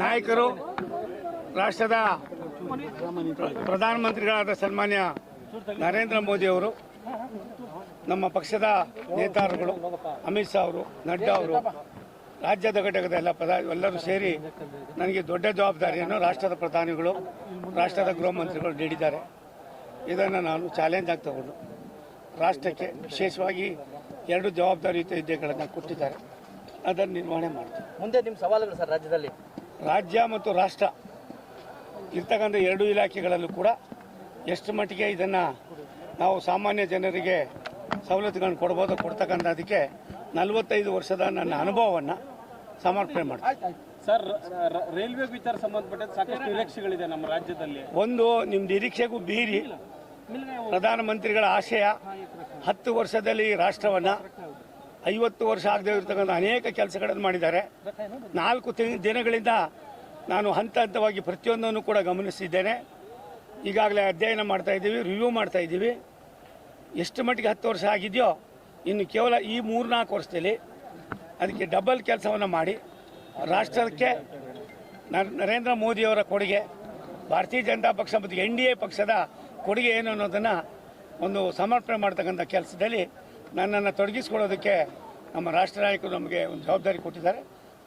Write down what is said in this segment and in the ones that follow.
ನಾಯಕರು ರಾಷ್ಟ್ರದ ಪ್ರಧಾನಮಂತ್ರಿಗಳಾದ ಸನ್ಮಾನ್ಯ ನರೇಂದ್ರ ಮೋದಿ ಅವರು, ನಮ್ಮ ಪಕ್ಷದ ನೇತಾರಗಳು ಅಮಿತ್ ಶಾ ಅವರು, ನಡ್ಡಾ ಅವರು, ರಾಜ್ಯದ ಘಟಕದ ಎಲ್ಲರೂ ಸೇರಿ ನನಗೆ ದೊಡ್ಡ ಜವಾಬ್ದಾರಿಯನ್ನು ರಾಷ್ಟ್ರದ ಪ್ರಧಾನಿಗಳು, ರಾಷ್ಟ್ರದ ಗೃಹ ಮಂತ್ರಿಗಳು ನೀಡಿದ್ದಾರೆ. ಇದನ್ನು ನಾನು ಚಾಲೆಂಜ್ ಆಗಿ ತಗೊಂಡು ರಾಷ್ಟ್ರಕ್ಕೆ ವಿಶೇಷವಾಗಿ 2 ಜವಾಬ್ದಾರಿಯುತ ಹುದ್ದೆಗಳನ್ನು ಕೊಟ್ಟಿದ್ದಾರೆ. ಅದನ್ನು ನಿರ್ವಹಣೆ ಮಾಡ್ತೀವಿ. ಮುಂದೆ ನಿಮ್ಮ ಸವಾಲುಗಳು ಸರ್ ರಾಜ್ಯದಲ್ಲಿ? ರಾಜ್ಯ ಮತ್ತು ರಾಷ್ಟ್ರ ಇರ್ತಕ್ಕಂಥ 2 ಇಲಾಖೆಗಳಲ್ಲೂ ಕೂಡ ಎಷ್ಟು ಮಟ್ಟಿಗೆ ಇದನ್ನು ನಾವು ಸಾಮಾನ್ಯ ಜನರಿಗೆ ಸವಲತ್ತುಗಳನ್ನು ಕೊಡ್ತಕ್ಕಂಥದಕ್ಕೆ 45 ವರ್ಷದ ನನ್ನ ಅನುಭವವನ್ನು ಸಮರ್ಪಣೆ ಮಾಡ್ತೀನಿ. ಸರ್, ರೈಲ್ವೆ ವಿಚಾರ ಸಂಬಂಧಪಟ್ಟ ಸಾಕಷ್ಟು ನಿರೀಕ್ಷೆಗಳಿದೆ ನಮ್ಮ ರಾಜ್ಯದಲ್ಲಿ. ಒಂದು, ನಿಮ್ಮ ನಿರೀಕ್ಷೆಗೂ ಮೀರಿ ಪ್ರಧಾನಮಂತ್ರಿಗಳ ಆಶಯ 10 ವರ್ಷದಲ್ಲಿ ರಾಷ್ಟ್ರವನ್ನು 50 ವರ್ಷ ಆಗದೆ ಇರತಕ್ಕಂಥ ಅನೇಕ ಕೆಲಸಗಳನ್ನು ಮಾಡಿದ್ದಾರೆ. 4 ದಿನಗಳಿಂದ ನಾನು ಹಂತ ಹಂತವಾಗಿ ಪ್ರತಿಯೊಂದನ್ನು ಕೂಡ ಗಮನಿಸಿದ್ದೇನೆ. ಈಗಾಗಲೇ ಅಧ್ಯಯನ ಮಾಡ್ತಾ ಇದ್ದೀವಿ, ರಿವ್ಯೂ ಮಾಡ್ತಾ ಇದ್ದೀವಿ. ಎಷ್ಟು ಮಟ್ಟಿಗೆ 10 ವರ್ಷ ಆಗಿದೆಯೋ ಇನ್ನು ಕೇವಲ ಈ 3-4 ವರ್ಷದಲ್ಲಿ ಅದಕ್ಕೆ ಡಬಲ್ ಕೆಲಸವನ್ನು ಮಾಡಿ ರಾಷ್ಟ್ರಕ್ಕೆ ನರೇಂದ್ರ ಮೋದಿಯವರ ಕೊಡುಗೆ, ಭಾರತೀಯ ಜನತಾ ಪಕ್ಷ ಮತ್ತು NDA ಪಕ್ಷದ ಕೊಡುಗೆ ಏನು ಅನ್ನೋದನ್ನು ಒಂದು ಸಮರ್ಪಣೆ ಮಾಡ್ತಕ್ಕಂಥ ಕೆಲಸದಲ್ಲಿ ನನ್ನನ್ನು ತೊಡಗಿಸ್ಕೊಳ್ಳೋದಕ್ಕೆ ನಮ್ಮ ರಾಷ್ಟ್ರ ನಾಯಕರು ನಮಗೆ ಒಂದು ಜವಾಬ್ದಾರಿ ಕೊಟ್ಟಿದ್ದಾರೆ.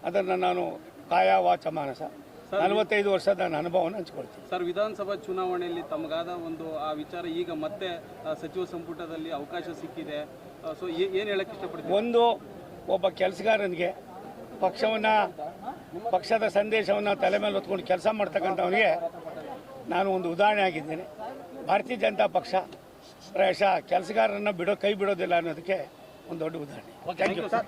ಅದನ್ನು ನಾನು ಕಾಯ ವಾಚ ಮಾನಸ 45 ವರ್ಷದ ನನ್ನ ಅನುಭವವನ್ನು ಹಂಚಿಕೊಳ್ತೀನಿ. ಸರ್, ವಿಧಾನಸಭಾ ಚುನಾವಣೆಯಲ್ಲಿ ತಮಗಾದ ಒಂದು ಆ ವಿಚಾರ ಈಗ ಮತ್ತೆ ಸಚಿವ ಸಂಪುಟದಲ್ಲಿ ಅವಕಾಶ ಸಿಕ್ಕಿದೆ. ಸೊ ಏನು ಹೇಳಕ್ಕೆ ಇಷ್ಟಪಡ್ತೀನಿ? ಒಂದು, ಒಬ್ಬ ಕೆಲಸಗಾರನಿಗೆ ಪಕ್ಷದ ಸಂದೇಶವನ್ನು ತಲೆ ಮೇಲೆ ಹೊತ್ಕೊಂಡು ಕೆಲಸ ಮಾಡ್ತಕ್ಕಂಥವನಿಗೆ ನಾನು ಒಂದು ಉದಾಹರಣೆ ಆಗಿದ್ದೇನೆ. ಭಾರತೀಯ ಜನತಾ ಪಕ್ಷ ಪ್ರಾಯಶಃ ಕೆಲಸಗಾರರನ್ನ ಕೈ ಬಿಡೋದಿಲ್ಲ ಅನ್ನೋದಕ್ಕೆ ಒಂದು ದೊಡ್ಡ ಉದಾಹರಣೆ. Thank you sir.